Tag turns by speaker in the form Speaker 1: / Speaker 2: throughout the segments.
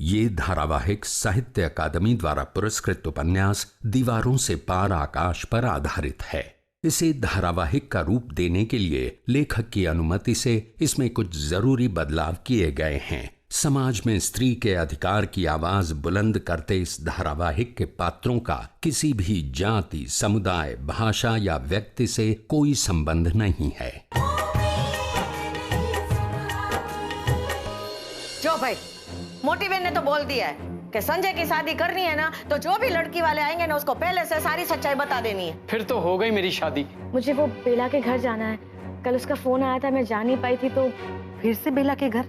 Speaker 1: ये धारावाहिक साहित्य अकादमी द्वारा पुरस्कृत उपन्यास दीवारों से पार आकाश पर आधारित है। इसे धारावाहिक का रूप देने के लिए लेखक की अनुमति से इसमें कुछ जरूरी बदलाव किए गए हैं। समाज में स्त्री के अधिकार की आवाज बुलंद करते इस धारावाहिक के पात्रों का किसी भी जाति, समुदाय, भाषा या व्यक्ति से कोई संबंध नहीं है।
Speaker 2: जो भाई, मोटी बहन ने तो बोल दिया है कि संजय की शादी करनी है ना, तो जो भी लड़की वाले आएंगे ना, उसको पहले से सारी सच्चाई बता देनी है।
Speaker 3: फिर तो हो गई मेरी शादी।
Speaker 4: मुझे वो बेला के घर जाना है। कल उसका फोन आया था, मैं जा नहीं पाई थी। तो
Speaker 2: फिर से बेला के घर?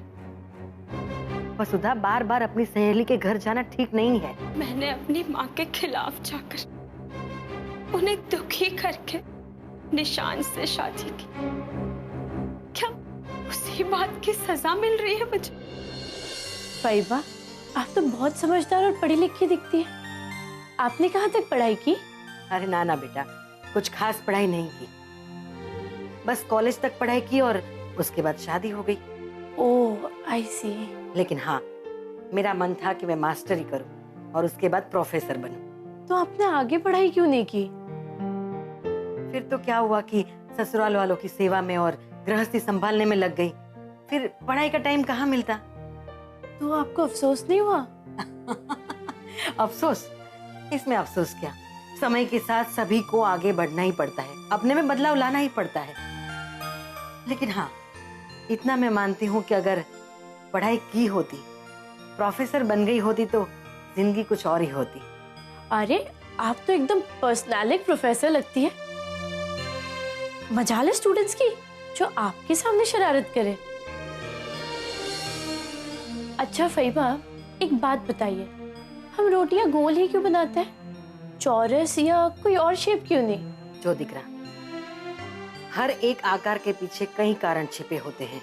Speaker 2: वसुधा, बार बार अपनी सहेली के घर जाना ठीक नहीं है।
Speaker 5: मैंने अपनी माँ के खिलाफ जाकर उन्हें दुखी करके निशान से शादी की। क्या उसी बात की सजा मिल रही है मुझे?
Speaker 4: फैबा, आप तो बहुत समझदार और पढ़ी लिखी दिखती है। आपने कहाँ तक पढ़ाई की?
Speaker 2: अरे ना ना बेटा, कुछ खास पढ़ाई नहीं की, बस कॉलेज तक पढ़ाई की और उसके बाद शादी हो गई।
Speaker 4: ओह, आई सी।
Speaker 2: लेकिन हाँ, मेरा मन था कि मैं मास्टरी करूं और उसके बाद प्रोफेसर बनूं।
Speaker 4: तो आपने आगे पढ़ाई क्यों नहीं की?
Speaker 2: फिर तो क्या हुआ कि ससुराल वालों की सेवा में और गृहस्थी संभालने में लग गई। फिर पढ़ाई का टाइम कहाँ मिलता।
Speaker 4: तो आपको अफसोस नहीं हुआ?
Speaker 2: अफसोस? इसमें अफसोस क्या, समय के साथ सभी को आगे बढ़ना ही पड़ता है, अपने में बदलाव लाना ही पड़ता है। लेकिन हाँ, इतना मैं मानती हूँ कि अगर पढ़ाई की होती, प्रोफेसर बन गई होती, तो जिंदगी कुछ और ही होती।
Speaker 4: अरे, आप तो एकदम पर्सनैलिटी प्रोफेसर लगती है। मजाल है स्टूडेंट्स की जो आपके सामने शरारत करे। अच्छा फैबा, एक बात बताइए, हम रोटियां गोल ही क्यों बनाते हैं? चौरस या कोई और शेप क्यों नहीं?
Speaker 2: जो दिख रहा, हर एक आकार के पीछे कई कारण छिपे होते हैं,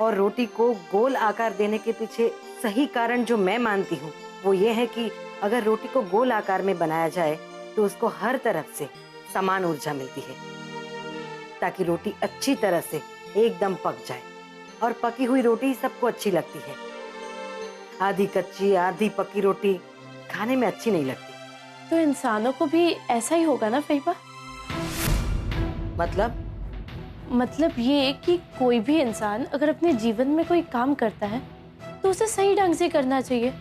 Speaker 2: और रोटी को गोल आकार देने के पीछे सही कारण जो मैं मानती हूँ वो ये है कि अगर रोटी को गोल आकार में बनाया जाए तो उसको हर तरफ से समान ऊर्जा मिलती है, ताकि रोटी अच्छी तरह से एकदम पक जाए। और पकी हुई रोटी सबको अच्छी लगती है। आधी कच्ची आधी पकी रोटी खाने में अच्छी नहीं लगती।
Speaker 4: तो इंसानों को भी ऐसा ही होगा ना फैबा?
Speaker 2: मतलब
Speaker 4: ये कि कोई भी इंसान अगर अपने जीवन में कोई काम करता है तो उसे सही ढंग से करना चाहिए,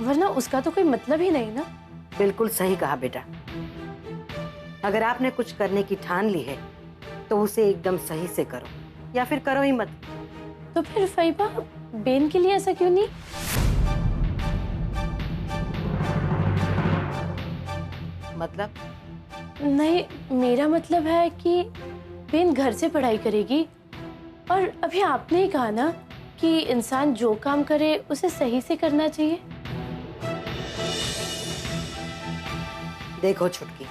Speaker 4: वरना उसका तो कोई मतलब ही नहीं ना।
Speaker 2: बिल्कुल सही कहा बेटा। अगर आपने कुछ करने की ठान ली है तो उसे एकदम सही से करो, या फिर करो ही मत।
Speaker 4: तो फिर फैबा, बेन के लिए ऐसा क्यों नहीं?
Speaker 2: मतलब?
Speaker 4: नहीं, मेरा मतलब है कि बेन घर से पढ़ाई करेगी, और अभी आपने ही कहा ना कि इंसान जो काम करे उसे सही से करना चाहिए।
Speaker 2: देखो छुटकी,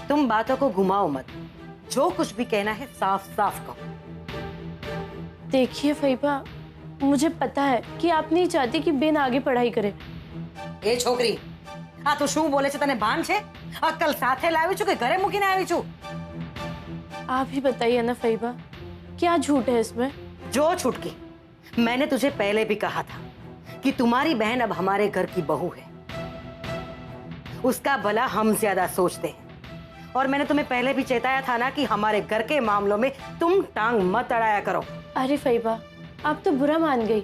Speaker 2: तुम बातों को घुमाओ मत, जो कुछ भी कहना है साफ साफ कहो।
Speaker 4: देखिए फैबा, मुझे पता है कि आप नहीं चाहती कि बेन आगे पढ़ाई करे।
Speaker 2: ए छोकरी, आ तो शू बोले छे, तने भान छे? अक्कल साथे लावी छू के घरे मूकीने आवी छू?
Speaker 4: आप ही बताइए ना फैबा, क्या झूठ है इसमें?
Speaker 2: जो छुटकी, मैंने तुझे पहले भी कहा था कि तुम्हारी बहन अब हमारे घर की बहू है, उसका भला हम ज्यादा सोचते हैं। और मैंने तुम्हें पहले भी चेताया था ना कि हमारे घर के मामलों में तुम टांग मत अड़ाया करो।
Speaker 4: अरे फैबा, आप तो बुरा मान गई।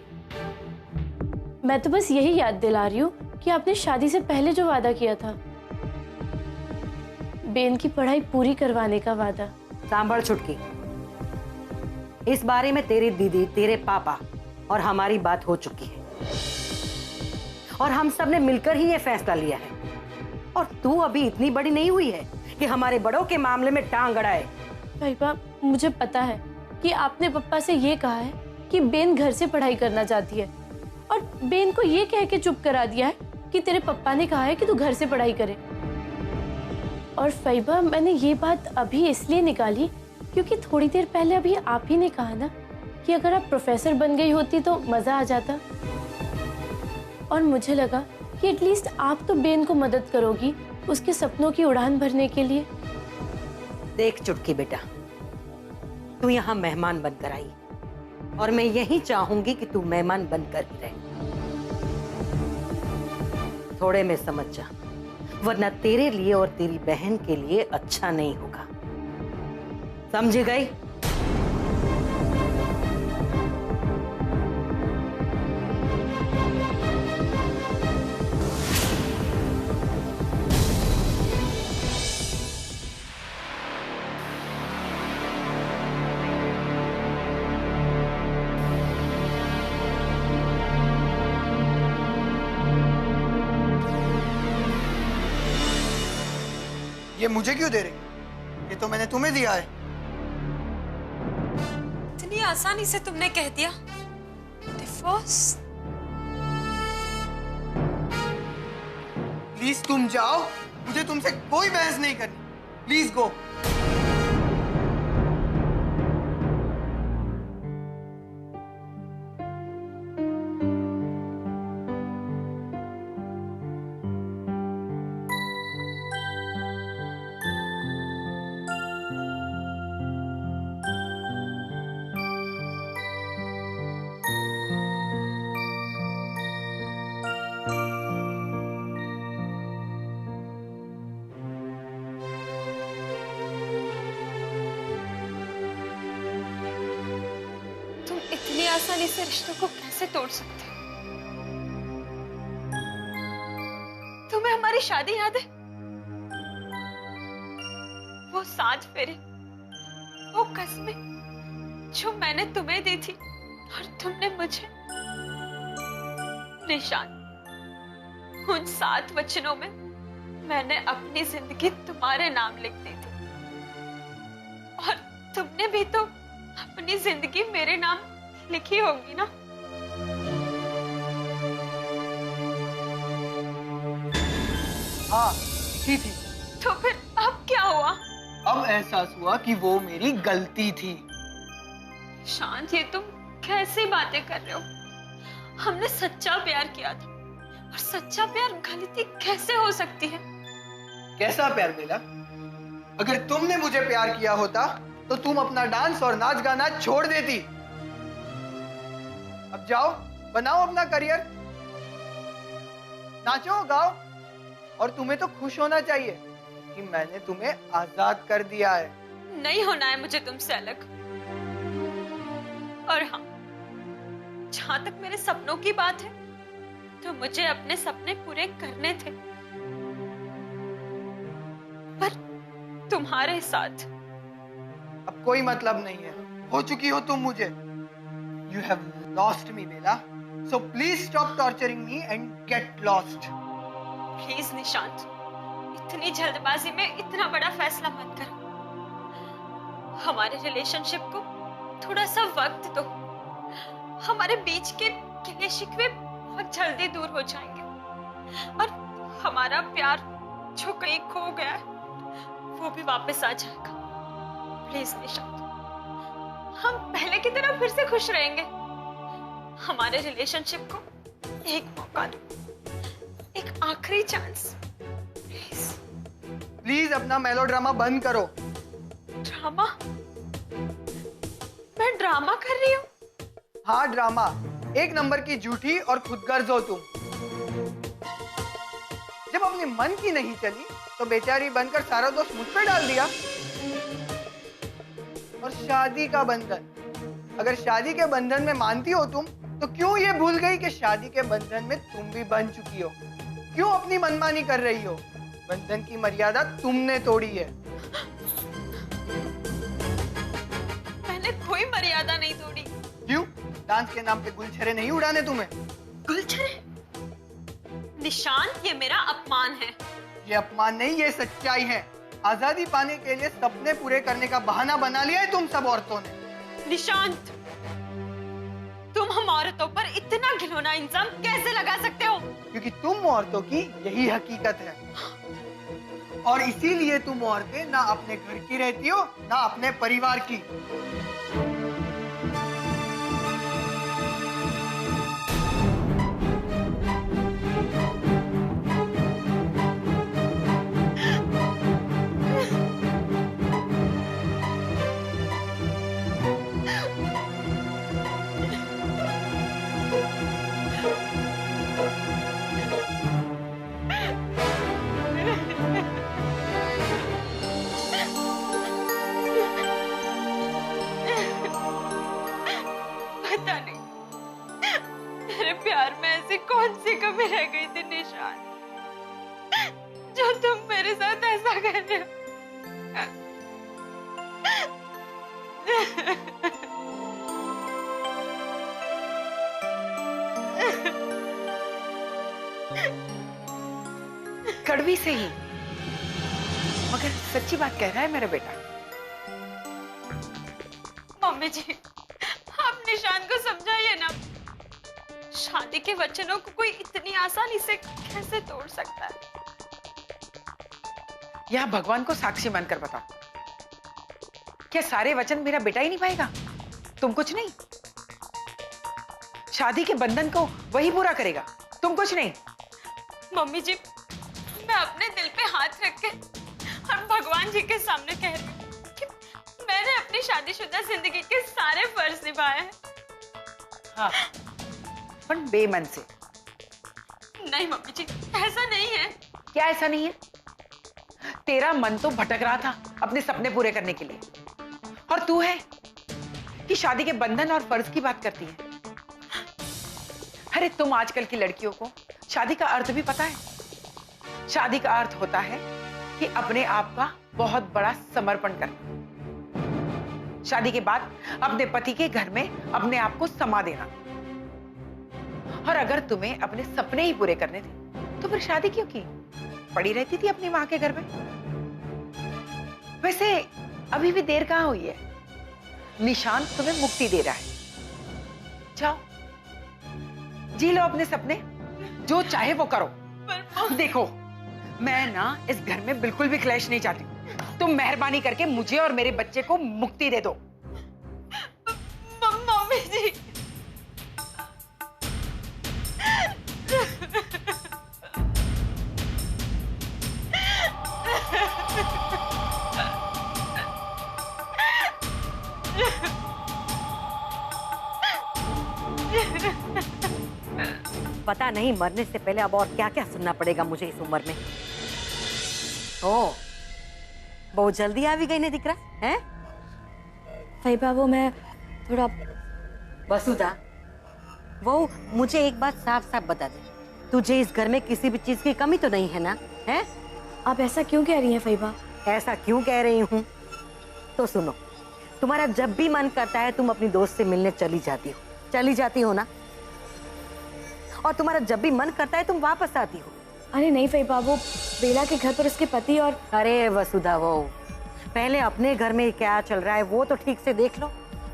Speaker 4: मैं तो बस यही याद दिला रही हूँ कि आपने शादी से पहले जो वादा किया था, बेन की पढ़ाई पूरी करवाने का वादा।
Speaker 2: सांभल छुटकी, इस बारे में तेरी दीदी, तेरे पापा और हमारी बात हो चुकी है, और हम सब ने मिलकर ही ये फैसला लिया है। और तू अभी इतनी बड़ी नहीं हुई है कि हमारे बड़ों के मामले में टांग अड़ाए।
Speaker 4: पापा, मुझे पता है कि आपने पापा से ये कहा है कि बेन घर से पढ़ाई करना चाहती है, और बेन को ये कह के चुप करा दिया है कि तेरे पापा ने कहा है कि तू घर से पढ़ाई करे। और फैबा, मैंने ये बात अभी इसलिए निकाली क्योंकि थोड़ी देर पहले अभी आप ही ने कहा ना कि अगर आप प्रोफेसर बन गई होती तो मजा आ जाता, और मुझे लगा कि एटलीस्ट आप तो बेन को मदद करोगी उसके सपनों की उड़ान भरने के लिए।
Speaker 2: देख चुटकी बेटा, तू यहाँ मेहमान बनकर आई, और मैं यही चाहूंगी कि तू मेहमान बनकर ही रहे। थोड़े में समझ जा, वरना तेरे लिए और तेरी बहन के लिए अच्छा नहीं होगा। समझ गई?
Speaker 3: ये मुझे क्यों दे रही? ये तो मैंने तुम्हें दिया है।
Speaker 5: इतनी आसानी से तुमने कह दिया डिवोर्स?
Speaker 3: प्लीज तुम जाओ, मुझे तुमसे कोई बहस नहीं करनी। Please go.
Speaker 5: तुम इतनी आसानी से रिश्तों को कैसे तोड़ सकते हो? तुम्हें हमारी शादी याद है? वो 7 फेरे, वो कस्में जो मैंने तुम्हें दी थी और तुमने मुझे। निशान, उन 7 वचनों में मैंने अपनी जिंदगी तुम्हारे नाम लिख दी थी और तुमने भी तो अपनी जिंदगी मेरे नाम लिखी होगी ना?
Speaker 3: हाँ, थी।
Speaker 5: तो फिर अब क्या हुआ?
Speaker 3: अब एहसास हुआ कि वो मेरी गलती थी।
Speaker 5: शांत, ये तुम कैसी बातें कर रहे हो? हमने सच्चा प्यार किया था और सच्चा प्यार गलती कैसे हो सकती है?
Speaker 3: कैसा प्यार बेला? अगर तुमने मुझे प्यार किया होता तो तुम अपना डांस और नाच गाना छोड़ देती। अब जाओ, बनाओ अपना करियर, नाचो गाओ। और तुम्हें तो खुश होना चाहिए कि मैंने तुम्हें आजाद कर दिया है।
Speaker 5: नहीं होना है मुझे तुमसे अलग। और हाँ, जहां तक मेरे सपनों की बात है तो मुझे अपने सपने पूरे करने थे, पर तुम्हारे साथ
Speaker 3: अब कोई मतलब नहीं है। हो चुकी हो तुम मुझे। You have lost me, Bela. So please stop torturing me and get lost.
Speaker 5: Please Nishant, इतनी जल्दबाजी में इतना बड़ा फैसला मत करो। हमारे रिलेशनशिप को थोड़ा सा वक्त दो। हमारे बीच के गिले शिकवे बहुत जल्दी दूर हो जाएंगे और हमारा प्यार जो कहीं खो गया है वो भी वापस आ जाएगा। प्लीज निशांत, हम पहले की तरह फिर से खुश रहेंगे। हमारे रिलेशनशिप को एक मौका दो, एक आखिरी चांस। प्लीज।
Speaker 3: प्लीज अपना मेलोड्रामा बंद करो।
Speaker 5: ड्रामा? मैं ड्रामा कर रही हूँ?
Speaker 3: हाँ, ड्रामा। एक नंबर की झूठी और खुदगर्ज हो तुम। जब अपने मन की नहीं चली तो बेचारी बनकर सारा दोष मुझ पे डाल दिया। और शादी का बंधन, अगर शादी के बंधन में मानती हो तुम, तो क्यों ये भूल गई कि शादी के बंधन में तुम भी बन चुकी हो? क्यों अपनी मनमानी कर रही हो? बंधन की मर्यादा तुमने तोड़ी है।
Speaker 5: मैंने कोई मर्यादा नहीं तोड़ी।
Speaker 3: क्यों? डांस के नाम पे गुलछरे नहीं उड़ाने तुम्हें?
Speaker 5: गुलछरे? निशांत, ये मेरा अपमान है।
Speaker 3: ये अपमान नहीं, ये सच्चाई है। आजादी पाने के लिए सपने पूरे करने का बहाना बना लिया है तुम सब औरतों ने।
Speaker 5: निशांत, तुम हम औरतों पर इतना घिनौना इल्जाम कैसे लगा सकते हो?
Speaker 3: क्योंकि तुम औरतों की यही हकीकत है और इसीलिए तुम औरतें ना अपने घर की रहती हो ना अपने परिवार की।
Speaker 5: प्यार में ऐसी कौन सी कमी रह गई थी निशान, जो तुम मेरे साथ ऐसा कर रहे हो?
Speaker 6: कड़वी से ही, मगर सच्ची बात कह रहा है मेरा बेटा।
Speaker 5: मम्मी जी, आप निशान को समझाइए ना। शादी के वचनों को कोई इतनी आसानी से कैसे तोड़ सकता है?
Speaker 6: यह भगवान को साक्षी मानकर बताओ, क्या सारे वचन मेरा बेटा ही निभाएगा? तुम कुछ नहीं। शादी के बंधन को वही पूरा करेगा, तुम कुछ नहीं।
Speaker 5: मम्मी जी, मैं अपने दिल पे हाथ रख के और भगवान जी के सामने कह रही हूँ कि मैंने अपनी शादीशुदा जिंदगी के सारे फर्ज निभाए हैं।
Speaker 6: हाँ, पर बेमन से।
Speaker 5: नहीं मम्मी जी, ऐसा नहीं है।
Speaker 6: क्या ऐसा नहीं है? तेरा मन तो भटक रहा था अपने सपने पूरे करने के लिए, और तू है कि शादी के बंधन और फर्ज की बात करती है। अरे तुम आजकल की लड़कियों को शादी का अर्थ भी पता है। शादी का अर्थ होता है कि अपने आप का बहुत बड़ा समर्पण करना। शादी के बाद अपने पति के घर में अपने आप को समा देना। और अगर तुम्हें अपने सपने ही पूरे करने थे तो फिर शादी क्यों की? पड़ी रहती थी अपनी मां के घर में। वैसे अभी भी देर कहां हुई है? निशान तुम्हें मुक्ति दे रहा है। जाओ, जी लो अपने सपने, जो चाहे वो करो। देखो, मैं ना इस घर में बिल्कुल भी क्लैश नहीं चाहती। तुम मेहरबानी करके मुझे और मेरे बच्चे को मुक्ति दे दो।
Speaker 5: मम्मी जी,
Speaker 2: पता नहीं मरने से पहले अब और क्या क्या सुनना पड़ेगा मुझे इस उम्र में। ओ, बहुत जल्दी आ भी गई ने दिख रहा है?
Speaker 4: फैबा, वो मैं थोड़ा
Speaker 2: वसुधा, वो मुझे एक बात साफ साफ बता दे, तुझे इस घर में किसी भी चीज की कमी तो नहीं है ना? है?
Speaker 4: आप ऐसा क्यों कह रही हैं फैबा?
Speaker 2: ऐसा क्यों कह रही हूँ? तो सुनो, तुम्हारा जब भी मन करता है तुम अपनी दोस्त से मिलने चली जाती हो ना? और तुम्हारा जब भी मन करता है तुम वापस आती हो।
Speaker 4: अरे नहीं फैबा, वो बेला के घर पर उसके पति और...
Speaker 2: अरे वसुधा, वो पहले अपने घर में क्या चल रहा है वो तो ठीक से देख लो,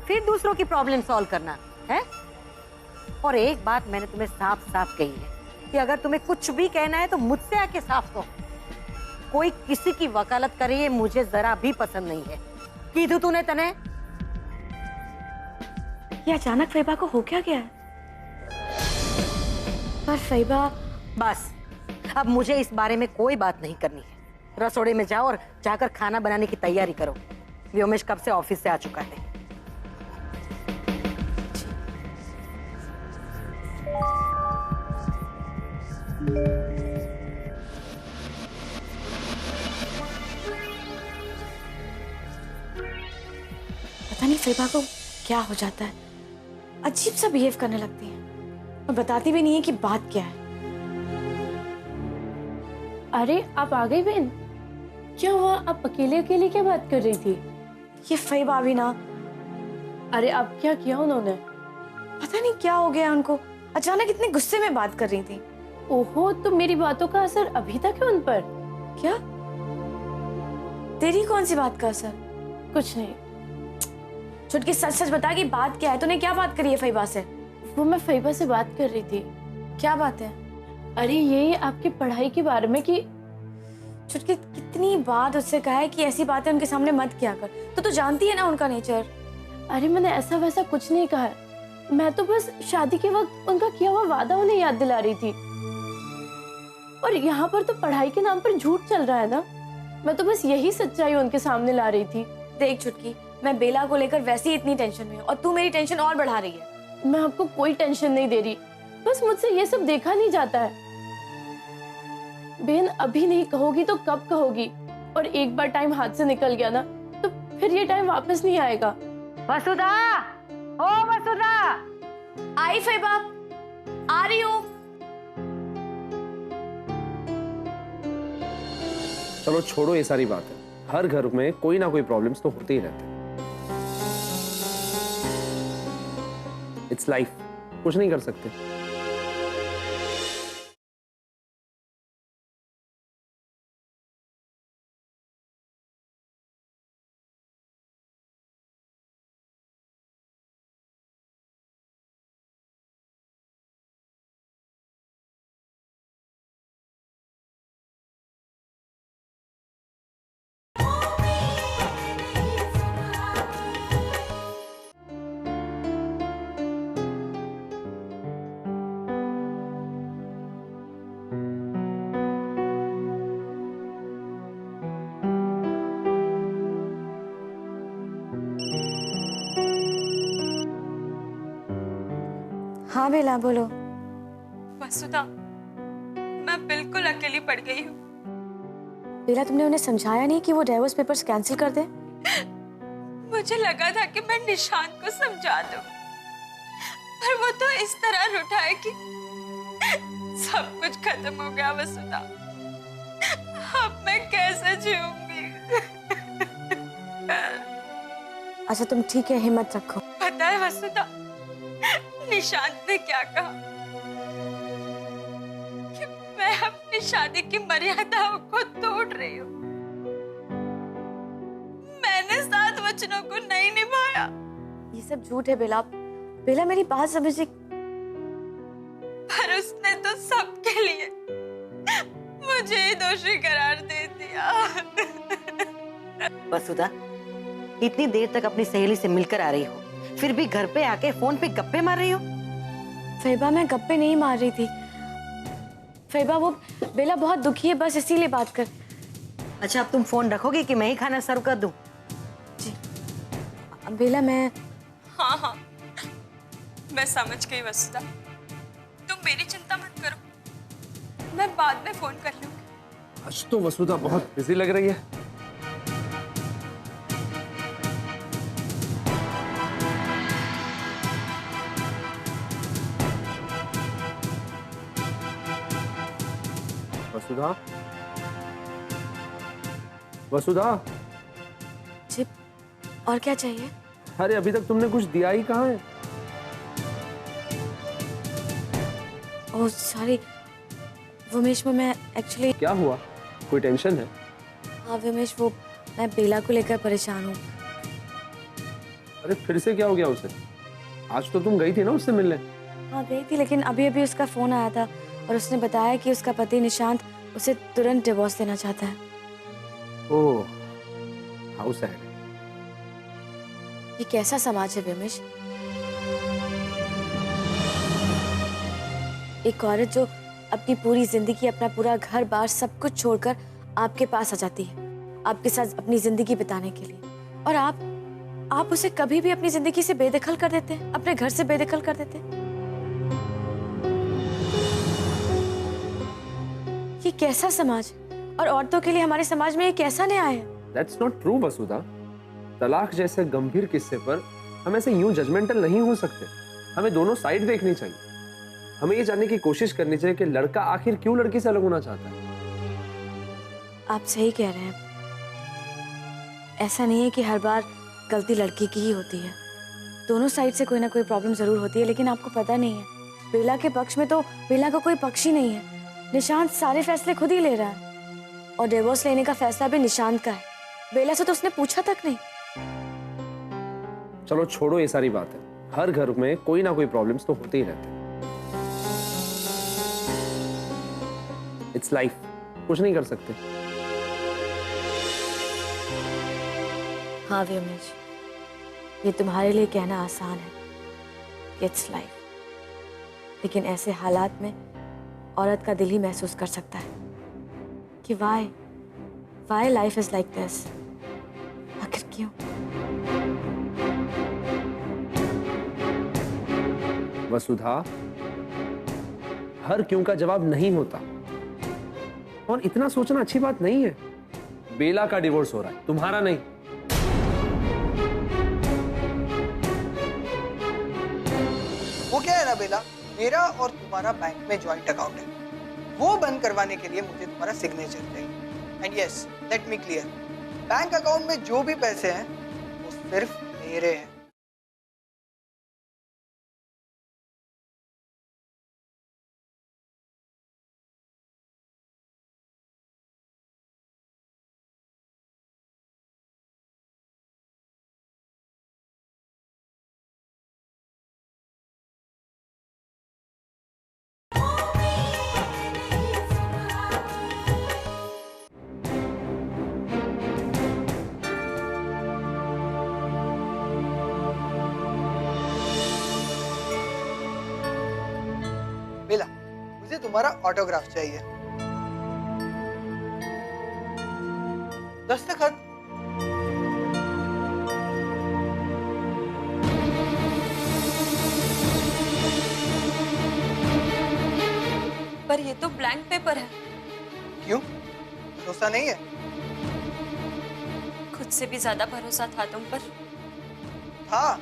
Speaker 2: फिर दूसरों की प्रॉब्लम सॉल्व करना है। और एक बात मैंने तुम्हें साफ साफ कही है कि अगर तुम्हें कुछ भी कहना है तो मुझसे आके साफ कहो। कोई किसी की वकालत करे ये मुझे जरा भी पसंद नहीं है। कीधु तूने तने?
Speaker 4: ये अचानक फैबा को हो क्या गया है? पर फैबा,
Speaker 2: बस अब मुझे इस बारे में कोई बात नहीं करनी है। रसोड़े में जाओ और जाकर खाना बनाने की तैयारी करो। व्योमेश कब से ऑफिस से आ चुका है।
Speaker 4: पता नहीं फैबा को क्या हो जाता है, अजीब सा बिहेव करने लगती है और बताती भी नहीं है कि बात क्या है। अरे आप आ गई बहन, क्या हुआ? आप अकेले अकेले क्या बात कर रही थी? ये फैबा भी ना, अरे अब क्या किया उन्होंने? पता नहीं क्या हो गया उनको, अचानक इतने गुस्से में बात कर रही थी। ओहो, तो मेरी बातों का असर अभी तक है उन पर? क्या? तेरी कौन सी बात का असर? कुछ नहीं। छुटकी, सच सच बता कि बात क्या है? तूने क्या बात करी है फैबा से? वो मैं फैबा से बात कर रही थी। क्या बात है? अरे ये आपकी पढ़ाई के बारे में कि छुटकी कितनी बार उससे कहा है कि ऐसी बातें उनके सामने मत किया कर, तो तू जानती है ना उनका नेचर। अरे मैंने ऐसा वैसा कुछ नहीं कहा है, मैं तो बस शादी के वक्त उनका किया हुआ वादा उन्हें याद दिला रही थी। और यहाँ पर तो पढ़ाई के नाम पर झूठ चल रहा है ना, मैं तो बस यही सच्चाई उनके सामने ला रही थी। देख छुटकी, मैं बेला को लेकर वैसे ही इतनी टेंशन में हूँ और तू मेरी टेंशन और बढ़ा रही है। मैं आपको कोई टेंशन नहीं दे रही, बस मुझसे ये सब देखा नहीं जाता है। बहन, अभी नहीं कहोगी तो कब कहोगी? और एक बार टाइम हाथ से निकल गया ना तो फिर ये टाइम वापस नहीं आएगा।
Speaker 2: वसुधा, ओ वसुधा!
Speaker 4: आई फैबा। आ रही हूँ।
Speaker 7: चलो छोड़ो ये सारी बात है। हर घर में कोई ना कोई प्रॉब्लम्स तो होते ही रहते हैं। इट्स लाइफ, कुछ नहीं कर सकते।
Speaker 8: हाँ बेला बोलो।
Speaker 5: वसुधा, मैं बिल्कुल अकेली पड़ गई हूँ।
Speaker 8: बेला तुमने उन्हें समझाया नहीं कि वो डाइवोर्स पेपर्स कैंसिल कर दे?
Speaker 5: मुझे लगा था कि मैं निशांत को समझा दूं, पर वो तो इस तरह रूठा है कि सब कुछ खत्म हो गया। वसुधा, अब मैं कैसे जीऊंगी?
Speaker 8: अच्छा तुम ठीक है, हिम्मत रखो।
Speaker 5: पता है वसुधा, निशांत ने क्या कहा कि मैं अपनी शादी की मर्यादाओं को तोड़ रही हूँ। मैंने 7 वचनों को नहीं निभाया।
Speaker 8: ये सब झूठ है बेला। बेला मेरी बात समझिए।
Speaker 5: पर उसने तो सबके लिए मुझे ही दोषी करार दे दिया।
Speaker 2: वसुधा, इतनी देर तक अपनी सहेली से मिलकर आ रही हो, फिर भी घर पे आके फोन पे गप्पे मार रही हो।
Speaker 8: फैबा मैं गप्पे नहीं मार रही थी। फैबा वो बेला बहुत दुखी है, बस इसीलिए बात कर।
Speaker 2: अच्छा अब तुम फोन रखोगे कि मैं ही खाना सर्व कर दूं?
Speaker 8: जी बेला मैं
Speaker 5: हाँ हाँ, मैं समझ गई वसुधा, तुम मेरी चिंता मत करो, मैं बाद में फोन कर लूंगी।
Speaker 7: आज तो वसुधा बहुत बिजी लग रही है। वसुधा, वसुधा,
Speaker 8: जी और क्या चाहिए?
Speaker 7: अरे अभी तक तुमने कुछ दिया ही कहाँ है?
Speaker 8: ओह सॉरी वमेश, मैं एक्चुअली।
Speaker 7: क्या हुआ, कोई टेंशन है?
Speaker 8: हाँ वमेश, वो मैं बेला को लेकर परेशान हूँ।
Speaker 7: अरे फिर से क्या हो गया उसे? आज तो तुम गई थी ना उससे मिलने।
Speaker 8: हाँ गई थी, लेकिन अभी अभी उसका फोन आया था और उसने बताया कि उसका पति निशांत उसे तुरंत डिवोर्स देना चाहता है।
Speaker 7: ओह, हाउ सैड।
Speaker 8: ये कैसा समाज है विमेश? एक औरत जो अपनी पूरी जिंदगी, अपना पूरा घर बार सब कुछ छोड़कर आपके पास आ जाती है, आपके साथ अपनी जिंदगी बिताने के लिए, और आप उसे कभी भी अपनी जिंदगी से बेदखल कर देते हैं, अपने घर से बेदखल कर देते हैं। ये कैसा समाज है? और औरतों के लिए हमारे समाज में ये कैसा न्याय है?
Speaker 7: That's not true, वसुधा। तलाक जैसे गंभीर किस्से पर हम ऐसे यूं जजमेंटल नहीं हो सकते। हमें दोनों साइड देखनी चाहिए। हमें ये जानने की कोशिश करनी चाहिए कि लड़का आखिर क्यों लड़की से अलग होना चाहता है।
Speaker 8: आप सही कह रहे हैं। ऐसा नहीं है कि हर बार गलती लड़की की ही होती है। दोनों साइड से कोई ना कोई प्रॉब्लम जरूर होती है, लेकिन आपको पता नहीं है, बेला के पक्ष में तो बेला का कोई पक्ष ही नहीं है। निशांत सारे फैसले खुद ही ले रहा है और डिवोर्स लेने का फैसला भी निशांत का है। बेला से तो उसने पूछा तक नहीं।
Speaker 7: चलो छोड़ो ये सारी बात है। हर घर में कोई ना कोई प्रॉब्लम्स तो होते ही रहते हैं। इट्स लाइफ, कुछ नहीं कर सकते।
Speaker 8: हाँ व्योमेश, ये तुम्हारे लिए कहना आसान है कि इट्स लाइफ, लेकिन ऐसे हालात में औरत का दिल ही महसूस कर सकता है कि why life is like this. आखिर क्यों?
Speaker 7: वसुधा, हर क्यों का जवाब नहीं होता, और इतना सोचना अच्छी बात नहीं है। बेला का डिवोर्स हो रहा है, तुम्हारा नहीं।
Speaker 3: वो क्या है ना बेला, मेरा और तुम्हारा बैंक में जॉइंट अकाउंट है, वो बंद करवाने के लिए मुझे तुम्हारा सिग्नेचर चाहिए। And yes, let me clear, bank account में जो भी पैसे हैं वो सिर्फ मेरे हैं। बेला, मुझे तुम्हारा ऑटोग्राफ चाहिए। दस्तखत।
Speaker 5: पर ये तो ब्लैंक पेपर है।
Speaker 3: क्यों, भरोसा नहीं है?
Speaker 5: खुद से भी ज्यादा भरोसा था तुम पर।
Speaker 3: हाँ,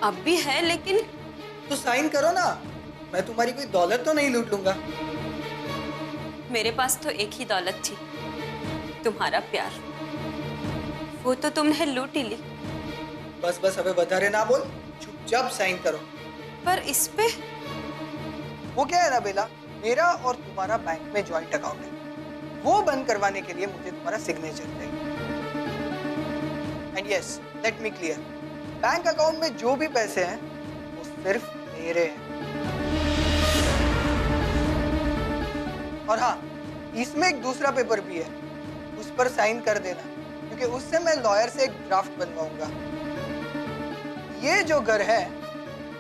Speaker 5: अब भी है, लेकिन
Speaker 3: तो साइन करो ना, मैं तुम्हारी कोई दौलत तो नहीं लूट लूंगा।
Speaker 5: मेरे पास तो एक ही दौलत थी, तुम्हारा प्यार। वो तो तुमने लूट ही ली।
Speaker 3: बस बस, अबे बधारे ना बोल, चुपचाप साइन करो।
Speaker 5: पर इस पे
Speaker 3: वो क्या है ना बेला, मेरा और तुम्हारा बैंक में जॉइंट अकाउंट है, वो बंद करवाने के लिए मुझे तुम्हारा सिग्नेचर चाहिए। And yes, let me clear, bank account में जो भी पैसे हैं वो सिर्फ मेरे हैं। और हाँ, इसमें एक दूसरा पेपर भी है, उस पर साइन कर देना, क्योंकि उससे मैं लॉयर से एक ड्राफ्ट बनवाऊंगा। ये जो घर है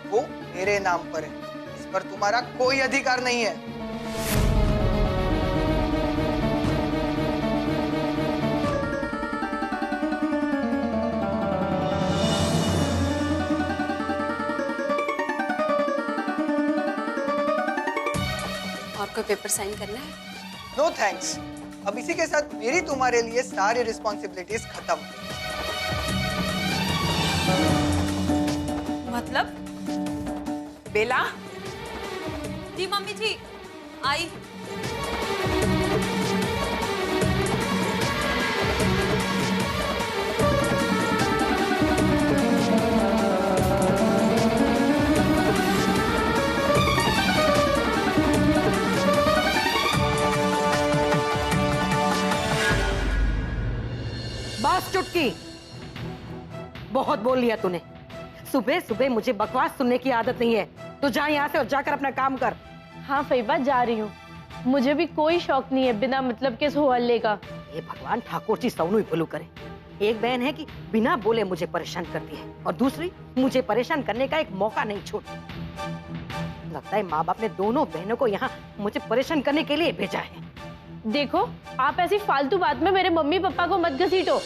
Speaker 3: वो मेरे नाम पर है, इस पर तुम्हारा कोई अधिकार नहीं है।
Speaker 5: और कोई पेपर साइन करना है?
Speaker 3: नो थैंक्स, अब इसी के साथ मेरी तुम्हारे लिए सारी रिस्पॉन्सिबिलिटीज खत्म।
Speaker 5: मतलब?
Speaker 6: बेला,
Speaker 5: जी मम्मी जी, आई।
Speaker 2: बस चुटकी, बहुत बोल लिया तूने। सुबह सुबह मुझे बकवास सुनने की आदत नहीं है। तो जा यहाँ से और जाकर अपना काम कर।
Speaker 4: हाँ फईबा, जा रही हूँ। मुझे भी कोई शौक नहीं है बिना मतलब के सोहल्ले का।
Speaker 2: ये भगवान ठाकुर जी सौनु ही भुलू करे। एक बहन है कि बिना बोले मुझे परेशान करती है, और दूसरी मुझे परेशान करने का एक मौका नहीं छोड़ती। लगता है माँ बाप ने दोनों बहनों को यहाँ मुझे परेशान करने के लिए भेजा है।
Speaker 4: देखो, आप ऐसी फालतू बात में मेरे मम्मी पापा को मत घसीटो।